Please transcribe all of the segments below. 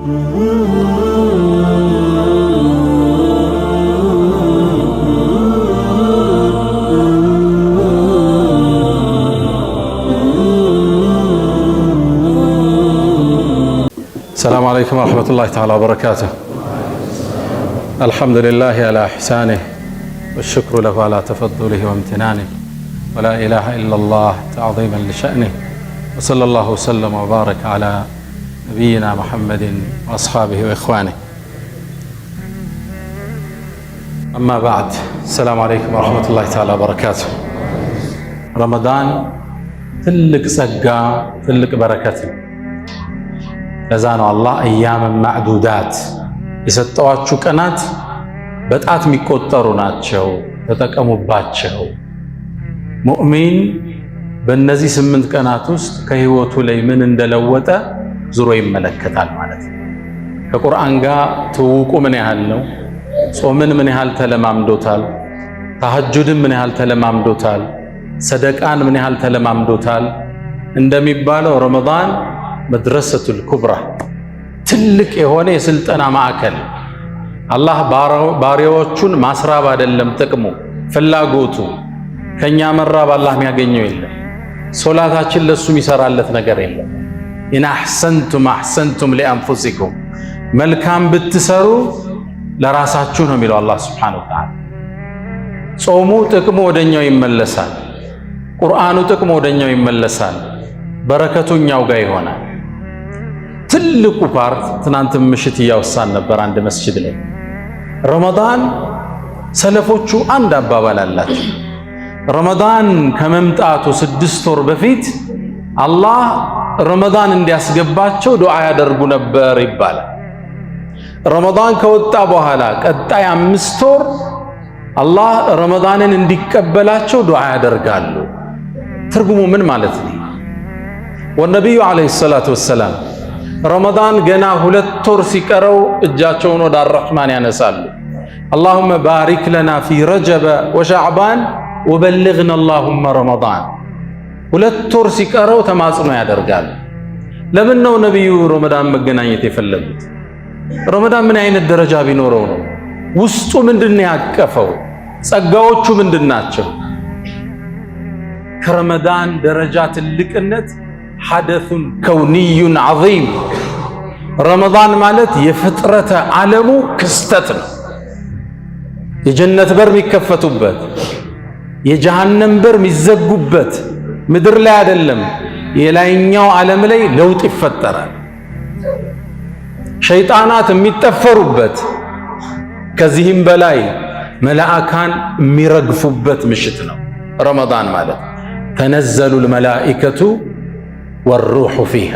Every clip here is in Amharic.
السلام عليكم ورحمة الله تعالى وبركاته. الحمد لله على إحسانه والشكر له على تفضله وامتنانه، ولا إله إلا الله تعظيما لشأنه، وصلى الله وسلم وبارك على نبينا محمد وأصحابه وإخوانه. أما بعد، السلام عليكم ورحمة الله تعالى وبركاته. رمضان تلك سقا تلك بركة، ለዛነው አላህ አያም ማዕዱዳት የሰጠዋችሁ ቀናት በጣት የሚቆጠሩ ናቸው፣ ተጠቀሙባቸው። ሙእሚን በእነዚህ 8 ቀናት ውስጥ ከህይወቱ ላይ ምን እንደለወጠ ዙሮ ይመለከታል ማለት ነው። ከቁርአን ጋር ትውውቁ ምን ያህል ነው? ጾምን ምን ያህል ተለማምዶታል? ተሐጁድን ምን ያህል ተለማምዶታል? ሰደቃን ምን ያህል ተለማምዶታል? እንደሚባለው ረመዳን መድረሰቱል ኩብራ ትልቅ የሆነ የስልጠና ማዕከል። አላህ ባሪያዎቹን ማስራብ አይደለም ጥቅሙ ፍላጎቱ። ከኛ መራብ አላህ የሚያገኘው የለም። ሶላታችን ለሱ የሚሰራለት ነገር የለም። ኢን አሕሰንቱም አሕሰንቱም ሊአንፉሲኩም፣ መልካም ብትሰሩ ለራሳችሁ ነው የሚለው አላህ ሱብሓነሁ ወተዓላ። ጾሙ ጥቅሙ ወደኛው ይመለሳል። ቁርአኑ ጥቅሙ ወደኛው ይመለሳል። በረከቱ እኛው ጋር ይሆናል። ትልቁ ፓርት ትናንት ምሽት እያወሳን ነበር አንድ መስጂድ ላይ ረመዳን ሰለፎቹ አንድ አባባል አላቸው። ረመዳን ከመምጣቱ 6 ወር በፊት አላህ ረመዳን እንዲያስገባቸው ዱዓ ያደርጉ ነበር ይባላል። ረመዳን ከወጣ በኋላ ቀጣይ 5 ወር አላህ ረመዳንን እንዲቀበላቸው ዱዓ ያደርጋሉ። ትርጉሙ ምን ማለት ነው? ወነቢዩ ዓለይሂ ሰላቱ ወሰላም ረመዳን ገና 2 ወር ሲቀረው እጃቸውን ወደ አርረሕማን ያነሳሉ። አላሁመ ባሪክ ለና ፊ ረጀበ ወሸዕባን ወበልግና አላሁመ ረመዳን። 2 ወር ሲቀረው ተማጽኖ ያደርጋሉ። ለምን ነው ነቢዩ ረመዳን መገናኘት የፈለጉት? ረመዳን ምን አይነት ደረጃ ቢኖረው ነው? ውስጡ ምንድነው ያቀፈው? ጸጋዎቹ ምንድናቸው? ከረመዳን ደረጃ ትልቅነት ሐደሱን ከውንዩን ዐዚም። ረመዳን ማለት የፍጥረተ ዓለሙ ክስተት ነው። የጀነት በር የሚከፈቱበት፣ የጀሃነም በር የሚዘጉበት፣ ምድር ላይ አይደለም የላይኛው ዓለም ላይ ለውጥ ይፈጠራል። ሸይጣናት የሚጠፈሩበት፣ ከዚህም በላይ መላእካን የሚረግፉበት ምሽት ነው ረመዳን ማለት። ተነዘሉል መላኢከቱ ወሩሑ ፊሃ።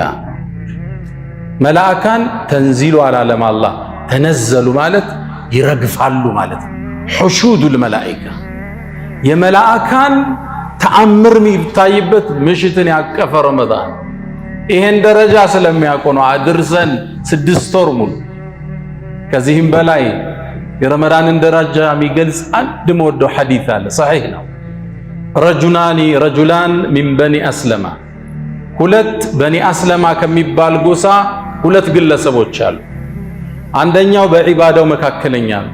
መላእካን ተንዚሉ አላለም አላህ። ተነዘሉ ማለት ይረግፋሉ ማለት ነው። ሑሹዱል መላኢካ የመላእካን ተአምር የሚታይበት ምሽትን ያቀፈ ረመዳን። ይሄን ደረጃ ስለሚያውቁ ነው አድርሰን 6 ወር ሙሉ። ከዚህም በላይ የረመዳንን ደረጃ የሚገልጽ አንድ መወደው ሐዲስ አለ፣ ሰሒህ ነው። ረጁላን ሚን በኒ አስለማ፣ 2 በኒ አስለማ ከሚባል ጎሳ 2 ግለሰቦች አሉ። አንደኛው በዒባዳው መካከለኛ ነው።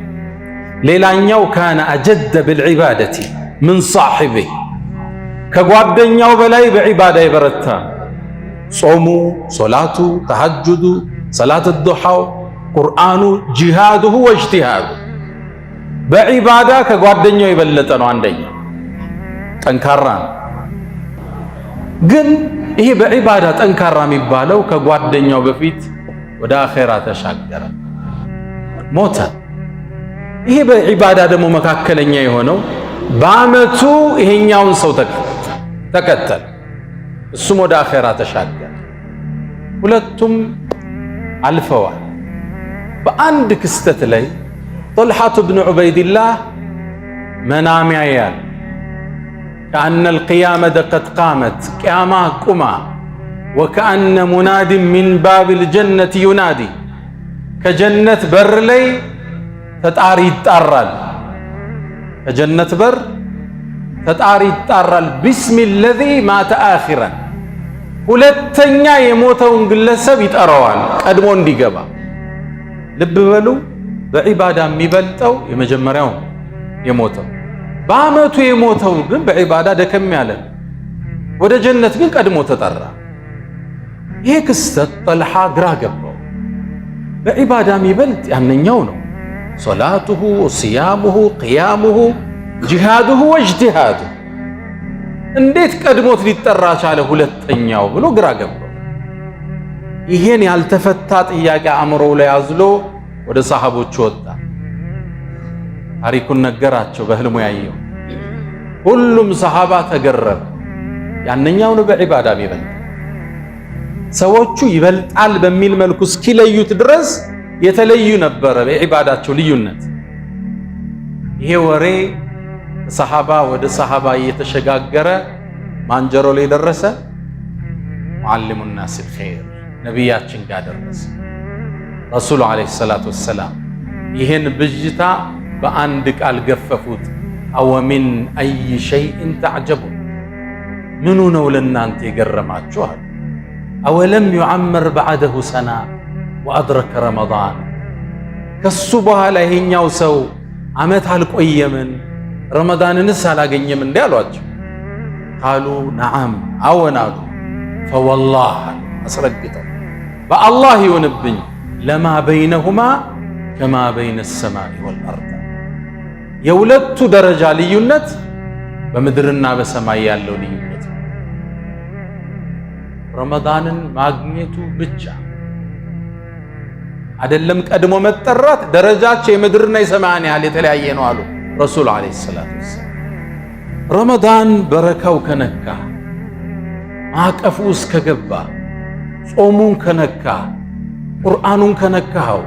ሌላኛው ካነ አጀደ ብልዒባደቲ ምን ሳሒቢ፣ ከጓደኛው በላይ በዒባዳ የበረታ። ጾሙ፣ ሶላቱ፣ ተሐጁዱ፣ ሰላት ዱሓው፣ ቁርአኑ፣ ጂሃዱሁ ወእጅቲሃዱ በዒባዳ ከጓደኛው የበለጠ ነው። አንደኛው ጠንካራ ነው። ግን ይሄ በዒባዳ ጠንካራ የሚባለው ከጓደኛው በፊት ወደ አኼራ ተሻገረ፣ ሞተ። ይሄ በዒባዳ ደግሞ መካከለኛ የሆነው በአመቱ ይሄኛውን ሰው ተከተለ፣ እሱም ወደ አኼራ ተሻገረ። ሁለቱም አልፈዋል። በአንድ ክስተት ላይ ጦልሓቱ ብን ዑበይድላህ መናም ያያል። ከአነል ቂያመተ ቀድ ቃመት፣ ቅያማ ቁማ። ወከአነ ሙናዲን ሚን ባቢል ጀነት ዩናዲ፣ ከጀነት በር ላይ ተጣሪ ይጣራል። ከጀነት በር ተጣሪ ይጣራል። ቢስሚ ለዚ ማተ አኺረን፣ ሁለተኛ የሞተውን ግለሰብ ይጠራዋል ቀድሞ እንዲገባ። ልብ በሉ በዒባዳ የሚበልጠው የመጀመሪያው የሞተው። በአመቱ የሞተው ግን በዒባዳ ደከም ያለ ወደ ጀነት ግን ቀድሞ ተጠራ። ይሄ ክስተት ጠልሓ ግራ ገባው። በዒባዳ የሚበልጥ ያንኛው ነው። ሶላቱሁ ወሲያሙሁ ቅያሙሁ ጂሃዱሁ ወእጅቲሃዱሁ እንዴት ቀድሞት ሊጠራ ቻለ ሁለተኛው ብሎ ግራ ገባው። ይሄን ያልተፈታ ጥያቄ አእምሮው ላይ አዝሎ ወደ ሰሃቦች ወጣ። ታሪኩን ነገራቸው በህልሙ ያየው። ሁሉም ሰሃባ ተገረመ። ያንኛው ነው በዒባዳ የሚበልጥ። ሰዎቹ ይበልጣል በሚል መልኩ እስኪለዩት ድረስ የተለዩ ነበረ በዒባዳቸው ልዩነት። ይሄ ወሬ ሰሃባ ወደ ሰሃባ እየተሸጋገረ ማንጀሮ ላይ ደረሰ። ሙዓሊሙ ናስ الخير ነቢያችን ጋር ደረሰ። ረሱሉ ዓለይሂ ሰላቱ ወሰላም ይህን ብጅታ በአንድ ቃል ገፈፉት። አወሚን አይ ሸይእን ተዕጀቡን ምኑ ነው ለእናንተ የገረማችሁ አሉ። አወለም ዩዓመር በዐደሁ ሰና ወአድረከ ረመዳን ከሱ በኋላ ይሄኛው ሰው ዓመት አልቆየምን ረመዳንንስ አላገኘም እንዴ አሏቸው። ቃሉ ነዓም አዎን አሉ። ፈወላህ አስረግጠው በአላህ ይሆንብኝ ለማ በይነሁማ ከማ በይነ ሰማኢ ወልአርድ የሁለቱ ደረጃ ልዩነት በምድርና በሰማይ ያለው ልዩነት ነው። ረመዳንን ማግኘቱ ብቻ አይደለም ቀድሞ መጠራት ደረጃቸው የምድርና የሰማይን ያህል የተለያየ ነው አሉ ረሱል ዓለይሂ ሰላቱ ወሰላም። ረመዳን በረካው ከነካ ማዕቀፉ ውስጥ ከገባ ጾሙን ከነካ ቁርአኑን ከነካኸው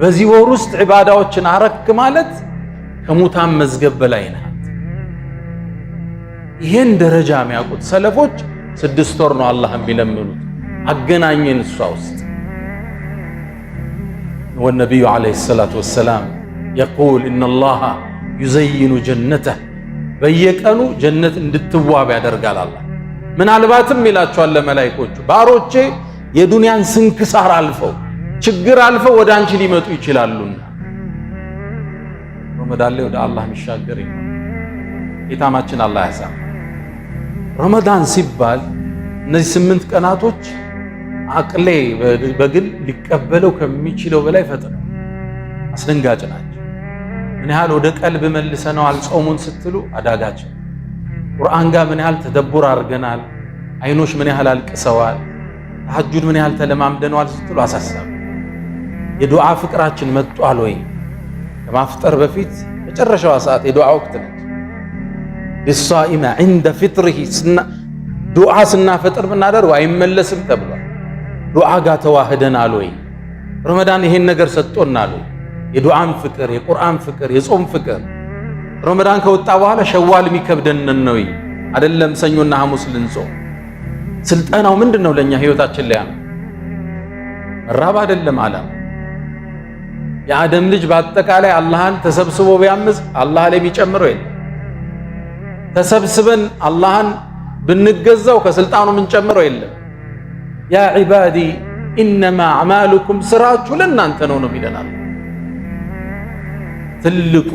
በዚህ ወር ውስጥ ዒባዳዎችን አረክ ማለት ከሙታን መዝገብ በላይ ናት። ይህን ደረጃ የሚያውቁት ሰለፎች 6 ወር ነው አላህ የሚለምኑት አገናኘን እሷ ውስጥ። ወነቢዩ ዓለይሂ ሰላቱ ወሰላም የቁል ኢነላሃ ዩዘይኑ ጀነተህ በየቀኑ ጀነት እንድትዋብ ያደርጋል አላህ። ምናልባትም ይላቸዋል ለመላኢኮቹ ባሮቼ የዱንያን ስንክሳር አልፈው ችግር አልፈው ወደ አንቺ ሊመጡ ይችላሉና ረመዳን ላይ ወደ አላህ የሚሻገር ይሆናል። ኢታማችን አላህ ያሳም። ረመዳን ሲባል እነዚህ 8 ቀናቶች አቅሌ በግል ሊቀበለው ከሚችለው በላይ ፈጥነው አስደንጋጭ ናቸው። ምን ያህል ወደ ቀልብ መልሰነዋል ጾሙን ስትሉ አዳጋች። ቁርአን ጋር ምን ያህል ተደቡር አድርገናል፣ አይኖች ምን ያህል አልቅሰዋል፣ ተሐጁድ ምን ያህል ተለማምደነዋል ስትሉ አሳሳቢ። የዱዓ ፍቅራችን መጥቷል ወይ? ከማፍጠር በፊት መጨረሻዋ ሰዓት የዱዓ ወቅት ነች። ሊሳኢመ ዒንደ ፊጥሪሂ ዱዓ ስናፈጥር ብናደርግ አይመለስም ተብሏል። ዱዓ ጋር ተዋህደናል ወይ? ረመዳን ይሄን ነገር ሰጥቶናል ወይ? የዱዓን ፍቅር፣ የቁርአን ፍቅር፣ የጾም ፍቅር። ረመዳን ከወጣ በኋላ ሸዋል የሚከብደን ነው አይደለም? ሰኞና ሐሙስ ልንጾም ስልጠናው ምንድነው? ለኛ ህይወታችን ላይ መራብ አይደለም አላማ። የአደም ልጅ በአጠቃላይ አላህን ተሰብስቦ ቢያምፅ አላህ ላይ የሚጨምረው የለም። ተሰብስበን አላህን ብንገዛው ከስልጣኑ የምንጨምረው የለም። ያ ዒባዲ ኢነማ አዕማሉኩም ስራችሁ ለእናንተ ነው ይለናል። ትልቁ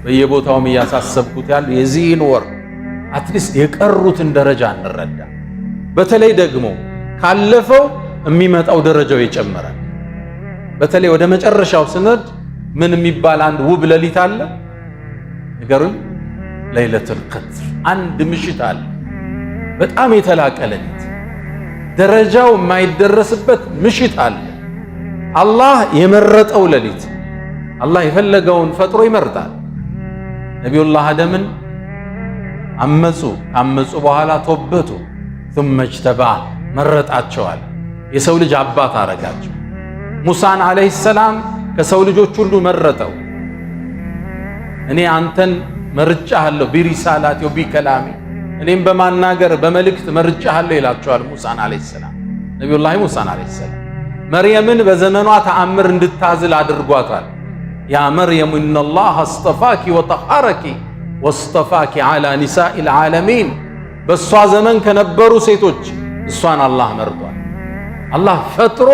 በየቦታውም እያሳሰብኩት ያሉ የዚህን ወር አትሊስት የቀሩትን ደረጃ እንረዳ። በተለይ ደግሞ ካለፈው የሚመጣው ደረጃው ይጨምራል። በተለይ ወደ መጨረሻው ስንድ ምን የሚባል አንድ ውብ ሌሊት አለ ንገሩኝ። ለይለቱል ቀድር አንድ ምሽት አለ፣ በጣም የተላቀ ሌሊት፣ ደረጃው የማይደረስበት ምሽት አለ። አላህ የመረጠው ሌሊት። አላህ የፈለገውን ፈጥሮ ይመርጣል። ነቢዩላህ አደምን አመፁ፣ ካመፁ በኋላ ተወበቱ። ثم اجتباه መረጣቸዋል፣ የሰው ልጅ አባት አረጋቸው። ሙሳን ዓለይሂ ሰላም ከሰው ልጆች ሁሉ መረጠው። እኔ አንተን መርጫለሁ ቢሪሳላቲ ወቢከላሚ፣ እኔም በማናገር በመልእክት መርጫለሁ ይላቸዋል ሙሳን ዓለይሂ ሰላም። ነቢዩላህ ሙሳን ዓለይሂ ሰላም መርየምን በዘመኗ ተአምር እንድታዝል አድርጓታል። ያ መርየም ኢነላህ አስጠፋኪ ወጠሃረኪ ወስጠፋኪ ዓላ ኒሳኢል ዓለሚን፣ በእሷ ዘመን ከነበሩ ሴቶች እሷን አላህ መርጧል። አላህ ፈጥሮ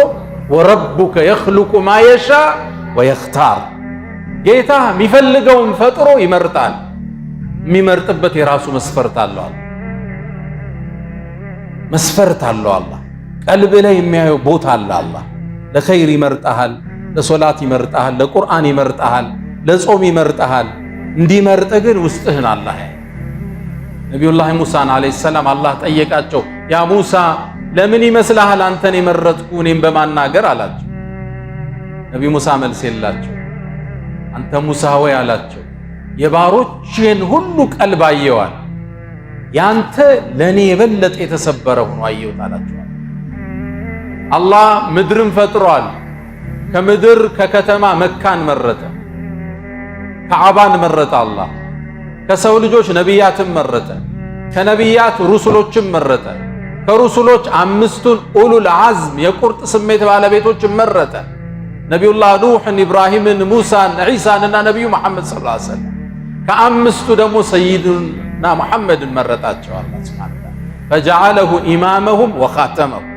ወረቡከ የኽሉቁ ማ የሻ ወየኽታር። ጌታ የሚፈልገውን ፈጥሮ ይመርጣል። የሚመርጥበት የራሱ መስፈርት አለው። መስፈርት አለው። አላህ ቀልብ ላይ የሚያየው ቦታ አለ። አላህ ለኸይር ይመርጣሃል፣ ለሶላት ይመርጣሃል፣ ለቁርአን ይመርጣሃል፣ ለጾም ይመርጣሃል። እንዲመርጥ ግን ውስጥህን አላህ ያይ። ነቢዩላህ ሙሳን ዓለይሂ ሰላም አላህ ጠየቃቸው፣ ያ ሙሳ ለምን ይመስልሃል አንተን የመረጥኩ እኔም በማናገር አላቸው። ነቢ ሙሳ መልስ የላቸው። አንተ ሙሳ ወይ አላቸው፣ የባሮችን ሁሉ ቀልብ አየዋል፣ ያንተ ለኔ የበለጠ የተሰበረ ሆኖ አየሁት አላቸው። አላህ ምድርን ፈጥሯል። ከምድር ከከተማ መካን መረጠ፣ ከዓባን መረጠ። አላህ ከሰው ልጆች ነቢያትን መረጠ፣ ከነቢያት ሩሱሎችን መረጠ፣ ከሩሱሎች አምስቱን ኡሉል ዐዝም የቁርጥ ስሜት ባለቤቶችን መረጠ። ነቢዩላህ ኑሕን፣ ኢብራሂምን፣ ሙሳን፣ ዒሳንና ነቢዩ መሐመድ ሰለላሁ ዐለይሂ ወሰለም። ከአምስቱ ደግሞ ሰይድና መሐመድን መረጣቸው አላህ ሱብሓነሁ ወተዓላ። ፈጀዐለሁ ኢማመሁም ወኻተመሁም፣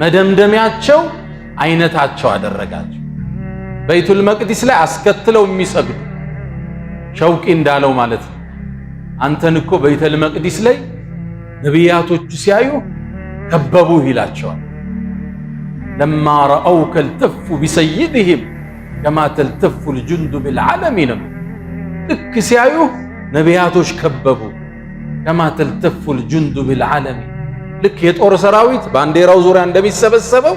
መደምደሚያቸው አይነታቸው አደረጋቸው። በይቱል መቅዲስ ላይ አስከትለው የሚሰግዱ ሸውቂ እንዳለው ማለት ነው። አንተን እኮ በይቱል መቅዲስ ላይ ነቢያቶቹ ሲያዩ ከበቡህ ይላቸዋል። ለማ ረአውከ ልተፉ ቢሰይድህም ከማ ተልተፉ ልጁንዱ ቢልዓለሚን። ልክ ሲያዩ ነቢያቶች ከበቡ። ከማ ተልተፉ ልጁንዱ ቢልዓለሚን፣ ልክ የጦር ሰራዊት ባንዲራው ዙሪያ እንደሚሰበሰበው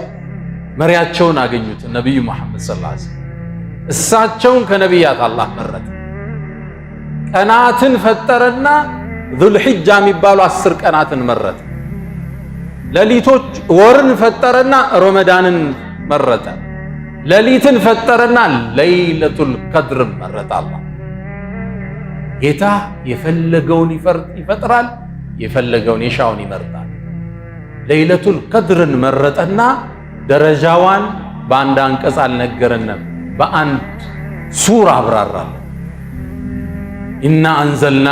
መሪያቸውን አገኙት ነቢዩ መሐመድ ሰለላሁ ዐለይሂ ወሰለም። እሳቸውን ከነቢያት አላህ መረጠ። ቀናትን ፈጠረና ዙልሒጃ የሚባሉ 10 ቀናትን መረጠ። ሌሊቶች ወርን ፈጠረና ረመዳንን መረጠ። ሌሊትን ፈጠረና ለይለቱል ቀድርን መረጠ። አላህ ጌታ የፈለገውን ይፈጥራል፣ የፈለገውን የሻውን ይመርጣል። ለይለቱል ቀድርን መረጠና ደረጃዋን በአንድ አንቀጽ አልነገረንም፣ በአንድ ሱራ አብራራለን። ኢና አንዘልና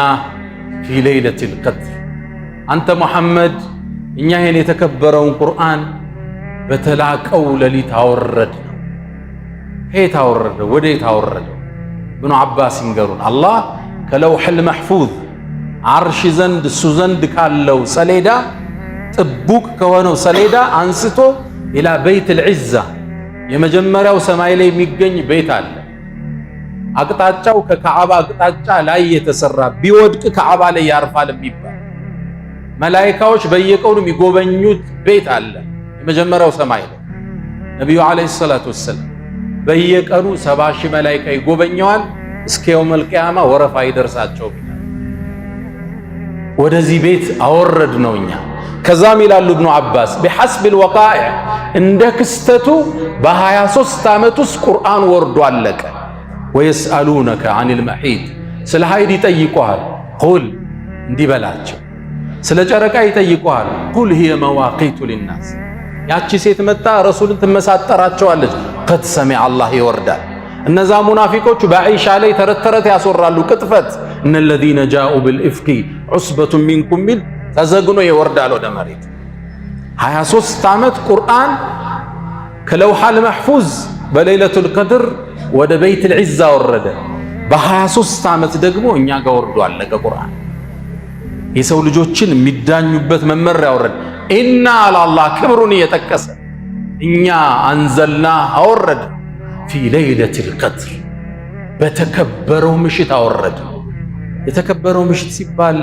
ፊ ለይለቲል ቀድር። አንተ ሙሐመድ እኛ ይህን የተከበረውን ቁርአን በተላቀው ሌሊት አወረድነው። ከየት አወረደው? ወዴት አወረደው? ኢብኑ ዓባስ ይንገሩን። አላህ ከለውሐል መሕፉዝ ዓርሽ ዘንድ እሱ ዘንድ ካለው ሰሌዳ ጥቡቅ ከሆነው ሰሌዳ አንስቶ ኢላ በይቱል ዒዛ የመጀመሪያው ሰማይ ላይ የሚገኝ ቤት አለ። አቅጣጫው ከካዕባ አቅጣጫ ላይ የተሰራ ቢወድቅ ካዕባ ላይ ያርፋል የሚባል መላኢካዎች በየቀኑ የሚጎበኙት ቤት አለ የመጀመሪያው ሰማይ ላይ። ነቢዩ ዓለይሂ ሰላቱ ወሰላም በየቀኑ 70,000 መላኢካ ይጎበኘዋል። እስከ የውመል ቂያማ ወረፋ ይደርሳቸው። ወደዚህ ቤት አወረድ ነው እኛ። ከዛም ይላሉ ኢብኑ ዓባስ ቢሐስቢል ወቃኢዕ፣ እንደ ክስተቱ በ23 ዓመት ውስጥ ቁርአን ወርዶ አለቀ። ወየስአሉነከ ዐኒል መሒድ፣ ስለ ሀይድ ይጠይቁሃል፣ ቁል እንዲህ በላቸው። ስለ ጨረቃ ይጠይቁሃል፣ ቁል ሂየ መዋቂቱ ሊናስ። ያቺ ሴት መጣ ረሱልን ትመሳጠራቸዋለች። ቀድ ሰሚዐ አላህ ይወርዳል። እነዛ ሙናፊቆቹ በዓኢሻ ላይ ተረት ተረት ያስወራሉ፣ ቅጥፈት። እነ ለዚነ ጃኡ ብልኢፍኪ ዑስበቱን ሚንኩም ሚል ተዘግኖ ይወርዳል ወደ መሬት። 23 ዓመት ቁርአን ከለውሐል መሕፉዝ በለይለቱል ቀድር ወደ በይቱል ዒዛ ወረደ። በ23 ዓመት ደግሞ እኛ ጋር ወርዶ አለቀ ቁርአን። የሰው ልጆችን የሚዳኙበት መመሪያ ወረደ። ኢና አላህ ክብሩን እየጠቀሰ እኛ አንዘልና አወረድ ፊ ለይለቲል ቀድር፣ በተከበረው ምሽት አወረድ። የተከበረው ምሽት ሲባል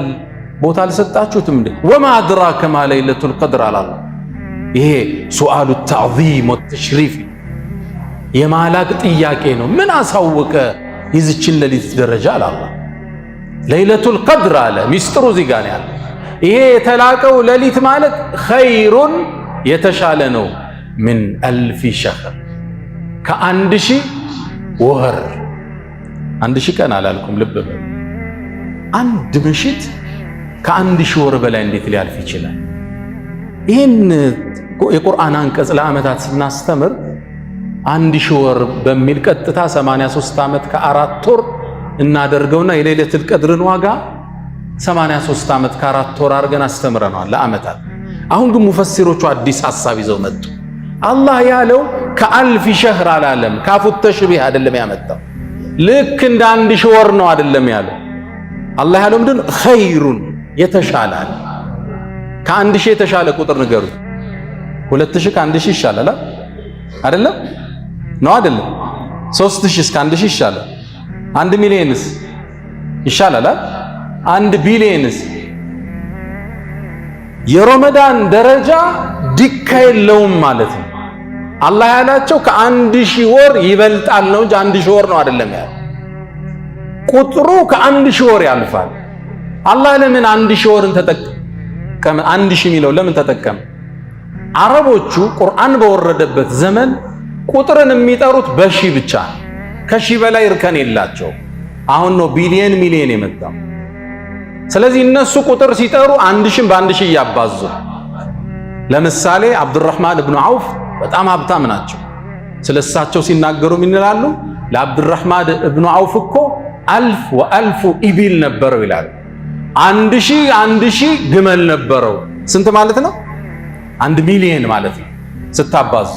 ቦታ አልሰጣችሁትም እንዴ? ወማ አድራከ ማ ለይለቱል ቀድር አላላ። ይሄ ሱአሉ ተዕዚም ወተሽሪፍ የማላቅ ጥያቄ ነው። ምን አሳወቀ የዚችን ሌሊት ደረጃ አላላ። ለይለቱል ቀድር አለ። ሚስጥሩ እዚህ ጋር ያለ ይሄ የተላቀው ሌሊት ማለት ኸይሩን የተሻለ ነው። ምን አልፊ ሸህር፣ ከ1000 ወር። 1000 ቀን አላልኩም፣ ልብ በሉ። አንድ ምሽት ከ1000 ወር በላይ እንዴት ሊያልፍ ይችላል? ይህን የቁርአን አንቀጽ ለዓመታት ስናስተምር 1000 ወር በሚል ቀጥታ 83 ዓመት ከ4 ወር እናደርገውና የሌለቱል ቀድርን ዋጋ 83 ዓመት ከ4 ወር አድርገን አስተምረናል ለዓመታት። አሁን ግን ሙፈሲሮቹ አዲስ ሐሳብ ይዘው መጡ። አላህ ያለው ከአልፍ ሸህር አላለም። ካፉ ተሽቢህ አይደለም ያመጣው። ልክ እንደ 1000 ወር ነው አይደለም ያለው። አላህ ያለው ምንድን ነው? ኸይሩን የተሻለ አለ። ከ1000 የተሻለ ቁጥር ንገሩ። 2000 ከ1000 ይሻላል አይደለም? ነው አይደለም? 3000 እስከ 1000 ይሻላል። 1 ሚሊዮንስ ይሻላል? 1 ቢሊዮንስ? የረመዳን ደረጃ ዲካ የለውም ማለት ነው። አላህ ያላቸው ከ1000 ወር ይበልጣል ነው እንጂ 1000 ወር ነው አይደለም ያለው። ቁጥሩ ከ1000 ወር ያልፋል። አላህ ለምን 1000 ወርን ተጠቀመ? 1000 የሚለው ለምን ተጠቀመ? አረቦቹ ቁርአን በወረደበት ዘመን ቁጥርን የሚጠሩት በሺህ ብቻ ነው። ከሺህ በላይ እርከን የላቸው። አሁን ነው ቢሊየን ሚሊየን የመጣው። ስለዚህ እነሱ ቁጥር ሲጠሩ 1000 በ1000 እያባዙ። ለምሳሌ አብዱራህማን ኢብኑ ዐውፍ በጣም ሀብታም ናቸው። ስለሳቸው ሲናገሩ ምን ይላሉ? ለአብዱራህማን ኢብኑ ዐውፍ እኮ 1000 ወ1000 ኢቢል ነበረው ይላሉ። 1000 ግመል ነበረው። ስንት ማለት ነው? 1 ሚሊዮን ማለት ነው ስታባዙ።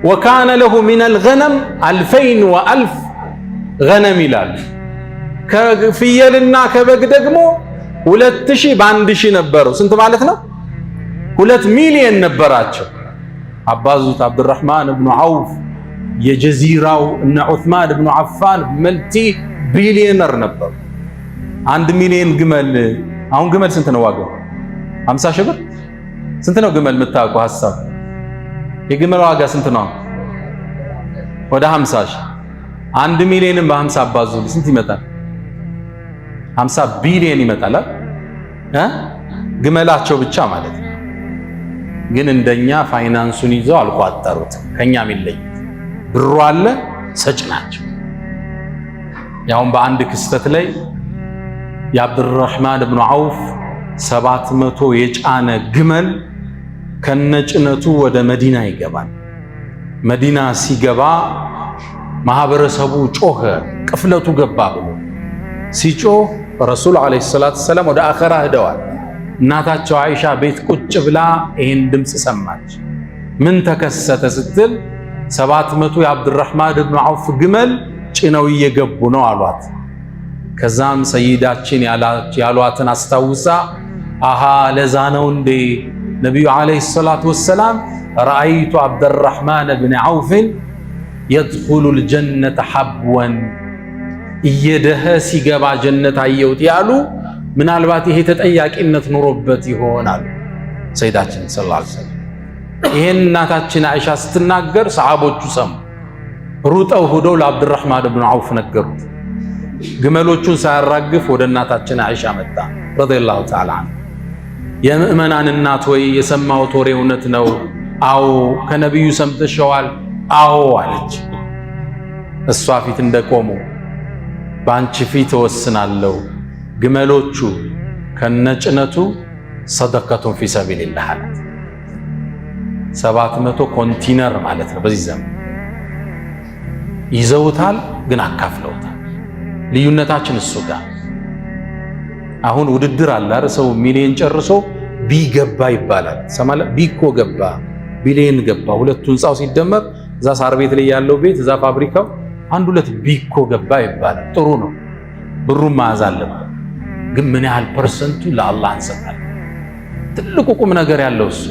ወካነ ለሁ ሚነል ገነም 2000 ወ1000 ገነም ይላሉ። ከፍየልና ከበግ ደግሞ 2000 በ1000 ነበረው። ስንት ማለት ነው? 2 ሚሊዮን ነበራቸው። አባዙት። አብዱራህማን ኢብኑ ዐውፍ የጀዚራው እነ ዑስማን ኢብኑ አፋን መልቲ ቢሊዮነር ነበሩ። 1 ሚሊዮን ግመል። አሁን ግመል ስንት ነው ዋጋው? 50 ሺህ ብር። ስንት ነው ግመል የምታውቁ ሐሳብ? የግመል ዋጋ ስንት ነው? ወደ 50 ሺህ። 1 ሚሊዮንን በ50 አባዙ ስንት ይመጣል? 50 ቢሊዮን ይመጣል። ግመላቸው ብቻ ማለት ነው። ግን እንደኛ ፋይናንሱን ይዘው አልቋጠሩት። ከኛ የሚለይ ብሩ አለ፣ ሰጭ ናቸው። ያውም በአንድ ክስተት ላይ የአብዱራህማን ኢብኑ ዐውፍ 700 የጫነ ግመል ከነጭነቱ ወደ መዲና ይገባል። መዲና ሲገባ ማህበረሰቡ ጮኸ፣ ቅፍለቱ ገባ ብሎ ሲጮህ ረሱል ዓለይሂ ሰላቱ ወሰላም ወደ አኸራ ሄደዋል። እናታቸው አይሻ ቤት ቁጭ ብላ ይህን ድምፅ ሰማች። ምን ተከሰተ ስትል 700 የአብዱራህማን ኢብኑ ዐውፍ ግመል ጭነው እየገቡ ነው አሏት። ከዛም ሰይዳችን ያሏትን አስታውሳ አሃ ለዛ ነው እንዴ ነቢዩ ዓለይሂ ሰላቱ ወሰላም ረአይቱ አብዱራህማን ኢብኑ ዐውፍን የድኹሉል ጀነተ ሐብወን እየደኸ ሲገባ ጀነት አየሁት ያሉ ምናልባት ይሄ ተጠያቂነት ኑሮበት ይሆናል። ሰይዳችን ሰለላሁ ዐለይሂ ወሰለም ይሄን እናታችን አይሻ ስትናገር ሰሃቦቹ ሰሙ። ሩጠው ሄደው ለአብዱራህማን ኢብኑ ዐውፍ ነገሩት። ግመሎቹን ሳያራግፍ ወደ እናታችን አይሻ መጣ ረዲየላሁ ተዓላ ዐንሃ። የምእመናን እናት ወይ የሰማሁት ወሬ እውነት ነው? አዎ። ከነቢዩ ሰምተሸዋል? አዎ አለች። እሷ ፊት እንደቆሙ በአንቺ ፊት እወስናለሁ ግመሎቹ ከነጭነቱ ሰደቀቱን ፊ ሰቢልላህ አላት። 700 ኮንቲነር ማለት ነው በዚህ ዘመን ይዘውታል፣ ግን አካፍለውታል። ልዩነታችን እሱ ጋር። አሁን ውድድር አለ አይደል? ሰው ሚሊዮን ጨርሶ ቢገባ ይባላል። ሰማለ ቢኮ ገባ፣ ቢሊዮን ገባ። ሁለቱ ህንጻው ሲደመር እዛ ሳር ቤት ላይ ያለው ቤት እዛ ፋብሪካው 1-2 ቢኮ ገባ ይባላል። ጥሩ ነው፣ ብሩን መያዝ አለበት። ግን ምን ያህል ፐርሰንቱ ለአላህ እንሰጣለን? ትልቁ ቁም ነገር ያለው እሱ።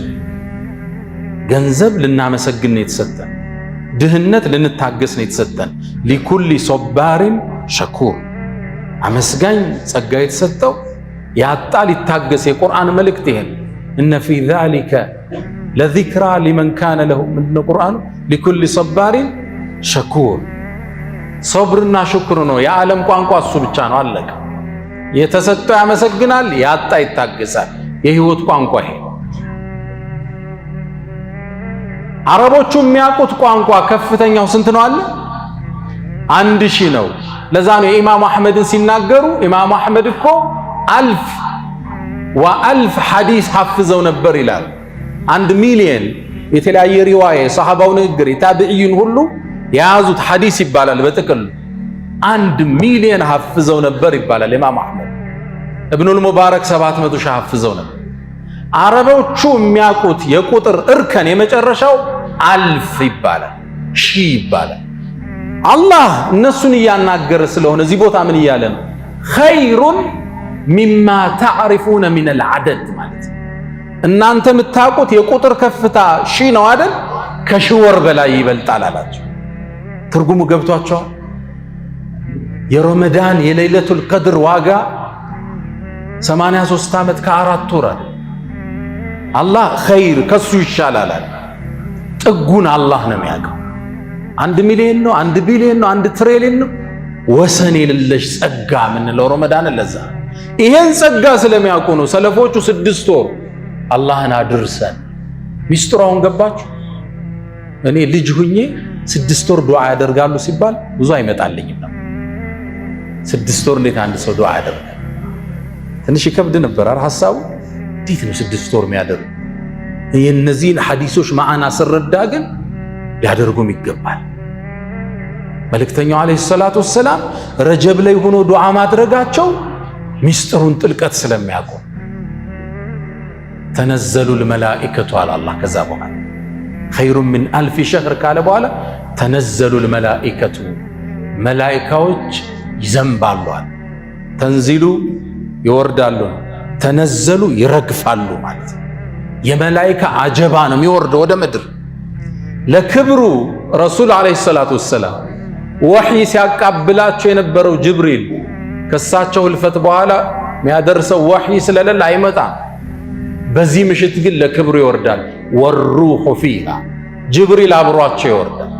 ገንዘብ ልናመሰግን ነው የተሰጠን። ድህነት ልንታገስ ነው የተሰጠን። ሊኩሊ ሶባሪን ሸኩር፣ አመስጋኝ ጸጋ የተሰጠው ያጣ ሊታገስ። የቁርአን መልእክት ይሄን እነ ፊ ዛሊከ ለዚክራ ሊመን ካነ ለሁ ምንድነው ቁርአኑ? ሊኩሊ ሶባሪን ሸኩር። ሶብርና ሽኩር ነው የዓለም ቋንቋ እሱ ብቻ ነው። አለቀ። የተሰጠው ያመሰግናል፣ ያጣ ይታገሳል። የህይወት ቋንቋ ይሄ። አረቦቹ የሚያውቁት ቋንቋ ከፍተኛው ስንት ነው አለ? 1000 ነው። ለዛ ነው የኢማሙ አሕመድን ሲናገሩ ኢማሙ አሕመድ እኮ 1000 ወ1000 ሐዲስ ሐፍዘው ነበር ይላል። 1 ሚሊዮን የተለያየ ሪዋያ የሰሃባው ንግግር የታቢዒን ሁሉ የያዙት ሐዲስ ይባላል። በጥቅል 1 ሚሊዮን ሐፍዘው ነበር ይባላል። ኢማሙ አሕመድ ኢብኑል ሙባረክ 700 ሺህ ሐፍዘው ነበር። አረቦቹ የሚያውቁት የቁጥር እርከን የመጨረሻው 1000 ይባላል፣ 1000 ይባላል። አላህ እነሱን እያናገረ ስለሆነ እዚህ ቦታ ምን እያለ ነው? ኸይሩን ሚማ ተዕሪፉነ ሚነል ዐደድ ማለት እናንተ የምታውቁት የቁጥር ከፍታ 1000 ነው አይደል? ከ1000 ወር በላይ ይበልጣል አላቸው። ትርጉሙ ገብቷቸዋል? የረመዳን የለይለቱል ቀድር ዋጋ 83 ዓመት ከ4 ወር አይደል? አላህ ኸይር ከሱ ይሻላል አለ። ጥጉን አላህ ነው የሚያውቀው። 1 ሚሊዮን ነው፣ 1 ቢሊዮን ነው፣ 1 ትሪሊዮን ነው፣ ወሰን የሌለሽ ጸጋ የምንለው ረመዳንን ለዛ ይሄን ጸጋ ስለሚያውቁ ነው ሰለፎቹ 6 ወር አላህን አድርሰን። ሚስጥራውን ገባችሁ? እኔ ልጅ ሁኜ 6 ወር ዱዓ ያደርጋሉ ሲባል ብዙ አይመጣልኝም ነው። 6 ወር እንዴት አንድ ሰው ዱዓ ያደርጋል? ትንሽ ይከብድ ነበር አይደል ሐሳቡ። እንዴት ነው 6 ወር የሚያደርጉ? የእነዚህን ሐዲሶች ማዕና ስረዳ ግን ሊያደርጉም ይገባል። መልእክተኛው አለይሂ ሰላቱ ወሰላም ረጀብ ላይ ሆኖ ዱዓ ማድረጋቸው ሚስጥሩን ጥልቀት ስለሚያውቁ ተነዘሉል መላኢከቱ አለ አላህ። ከዛ በኋላ ኸይሩን ሚን 1000 ሸህር ካለ በኋላ ተነዘሉል መላኢከቱ መላኢካዎች ይዘንባሉ አለ። ተንዚሉ ይወርዳሉ፣ ተነዘሉ ይረግፋሉ ማለት ነው። የመላኢካ አጀባ ነው የሚወርደው ወደ ምድር። ለክብሩ ረሱል አለይሂ ሰላቱ ወሰላም ወህይ ሲያቃብላቸው የነበረው ጅብሪል ከሳቸው ህልፈት በኋላ የሚያደርሰው ወህይ ስለሌለ አይመጣም። በዚህ ምሽት ግን ለክብሩ ይወርዳል። ወሩሁ ፊሃ ጅብሪል አብሯቸው ይወርዳል።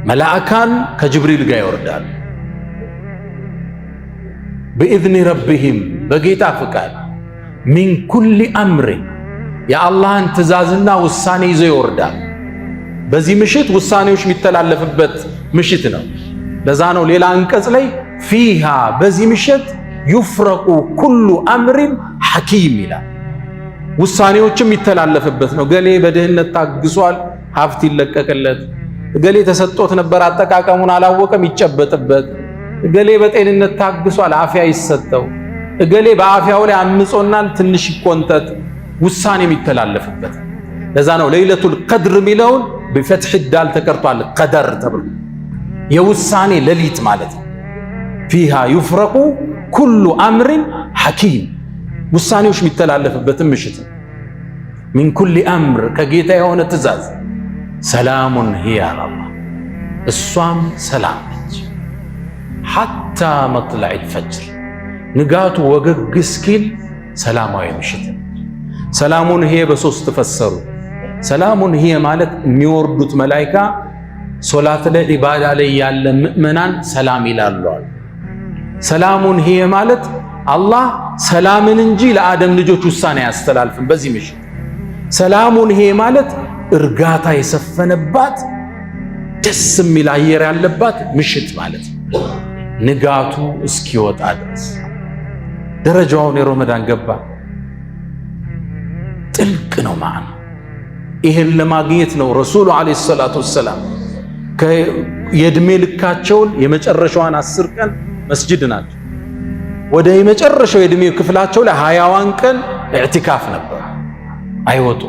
መላእካን ከጅብሪል ጋር ይወርዳል። بإذن ربهم በጌታ ፍቃድ ሚን ኩሊ አምር የአላህን ትእዛዝና ውሳኔ ይዞ ይወርዳል። በዚህ ምሽት ውሳኔዎች የሚተላለፍበት ምሽት ነው። ለዛ ነው ሌላ አንቀጽ ላይ ፊሃ በዚህ ምሽት ዩፍረቁ ኩሉ አምሪን ሐኪም ይላል። ውሳኔዎችም የሚተላለፍበት ነው። ገሌ በድህነት ታግሷል፣ ሀብት ይለቀቅለት። ገሌ ተሰጥቶት ነበር አጠቃቀሙን አላወቀም፣ ይጨበጥበት። ገሌ በጤንነት ታግሷል፣ አፍያ ይሰጠው። ገሌ በአፍያው ላይ አምጾናል፣ ትንሽ ይቆንጠጥ። ውሳኔ የሚተላለፍበት ለዛ ነው ለይለቱል ቀድር የሚለውን በፈትህ ዳል ተቀርቷል። ቀደር ተብሎ የውሳኔ ሌሊት ማለት ነው። ፊሃ ዩፍረቁ ኩሉ አምሪን ሐኪም ውሳኔዎች የሚተላለፍበትን ምሽት ነው። ሚን ኩሊ አምር ከጌታ የሆነ ትእዛዝ ሰላሙን ሂያ አላህ እሷም ሰላም ነች። ሐታ መጥለዒል ፈጅር ንጋቱ ወገግ እስኪል ሰላማዊ ምሽት ነች። ሰላሙን ሂየ በሶስት ፈሰሩ። ሰላሙን ሂየ ማለት የሚወርዱት መላኢካ ሶላት ላይ ዒባዳ ላይ ያለ ምእመናን ሰላም ይላሉ። ሰላሙን ሂየ ማለት አላህ ሰላምን እንጂ ለአደም ልጆች ውሳኔ አያስተላልፍም በዚህ ምሽት። ሰላሙን ሂየ ማለት እርጋታ የሰፈነባት ደስ የሚል አየር ያለባት ምሽት ማለት ነው። ንጋቱ እስኪወጣ ድረስ ደረጃውን የረመዳን ገባ ጥልቅ ነው ማዕና። ይሄን ለማግኘት ነው ረሱሉ አለይሂ ሰላቱ ወሰላም የእድሜ ልካቸውን የመጨረሻዋን 10 ቀን መስጂድ ናቸው። ወደ የመጨረሻው የእድሜ ክፍላቸው ላይ 20ዋን ቀን ኢዕቲካፍ ነበር፣ አይወጡ።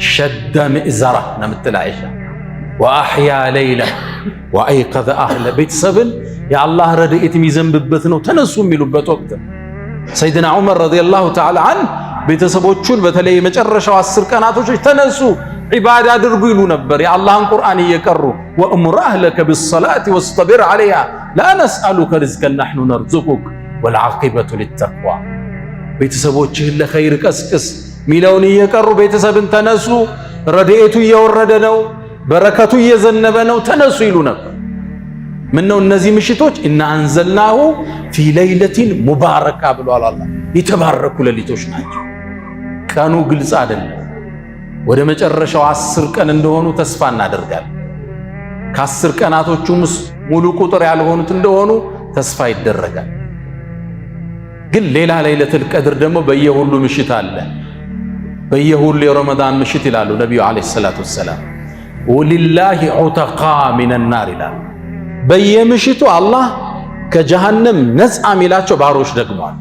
ሸደ ምእዘራ ነው የምትል አይሻ። ወአሕያ ለይለ ወአይቀዘ አህለ ቤተሰብን የአላህ ረድኤት የሚዘንብበት ነው ተነሱ የሚሉበት ወቅት። ሰይድና ዑመር ረዲየላሁ ተዓላ ዐንሁ ቤተሰቦቹን በተለይ የመጨረሻው 10 ቀናቶች ተነሱ ዒባዳ አድርጉ ይሉ ነበር። የአላህን ቁርአን እየቀሩ ወእሙር አህለከ ቢሰላቲ ወስጠቢር ዐለይሃ ላ ነስአሉከ ሪዝቀን ነሕኑ ነርዙቁክ ወልዓቂበቱ ሊተቅዋ። ቤተሰቦችህን ለኸይር ቀስቅስ ሚለውን እየቀሩ ቤተሰብን ተነሱ፣ ረድኤቱ እየወረደ ነው፣ በረከቱ እየዘነበ ነው፣ ተነሱ ይሉ ነበር። ምነው እነዚህ ምሽቶች እና አንዘልናሁ ፊ ለይለቲን ሙባረካ ብሏል አላህ። የተባረኩ ሌሊቶች ናቸው። ቀኑ ግልጽ አይደለም። ወደ መጨረሻው 10 ቀን እንደሆኑ ተስፋ እናደርጋለን። ከ10 ቀናቶቹም ሙሉ ቁጥር ያልሆኑት እንደሆኑ ተስፋ ይደረጋል። ግን ሌላ ለይለቱል ቀድር ደግሞ በየሁሉ ምሽት አለ። በየሁሉ የረመዳን ምሽት ይላሉ ነቢዩ አለይሂ ሰላቱ ወሰላም ወሊላሂ ዑተቃ ሚነናር ይላሉ። በየምሽቱ አላህ ከጀሃነም ነፃ የሚላቸው ባሮች ደግሟል።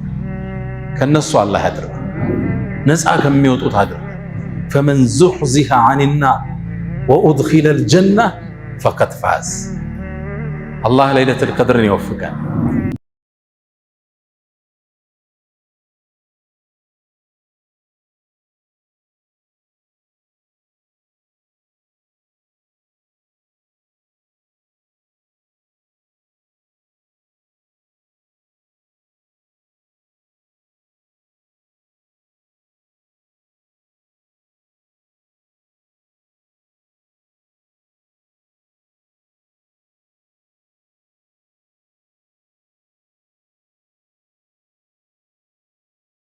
ከነሱ አላህ ያድርግ። ነፃ ከሚወጡት አድርግ። ፈመን ዙሕዚሐ ዐኒናር ወኡድኺለል ጀነህ ፈቀድ ፋዝ። አላህ ለይለቱል ቀድርን ይወፍቀን።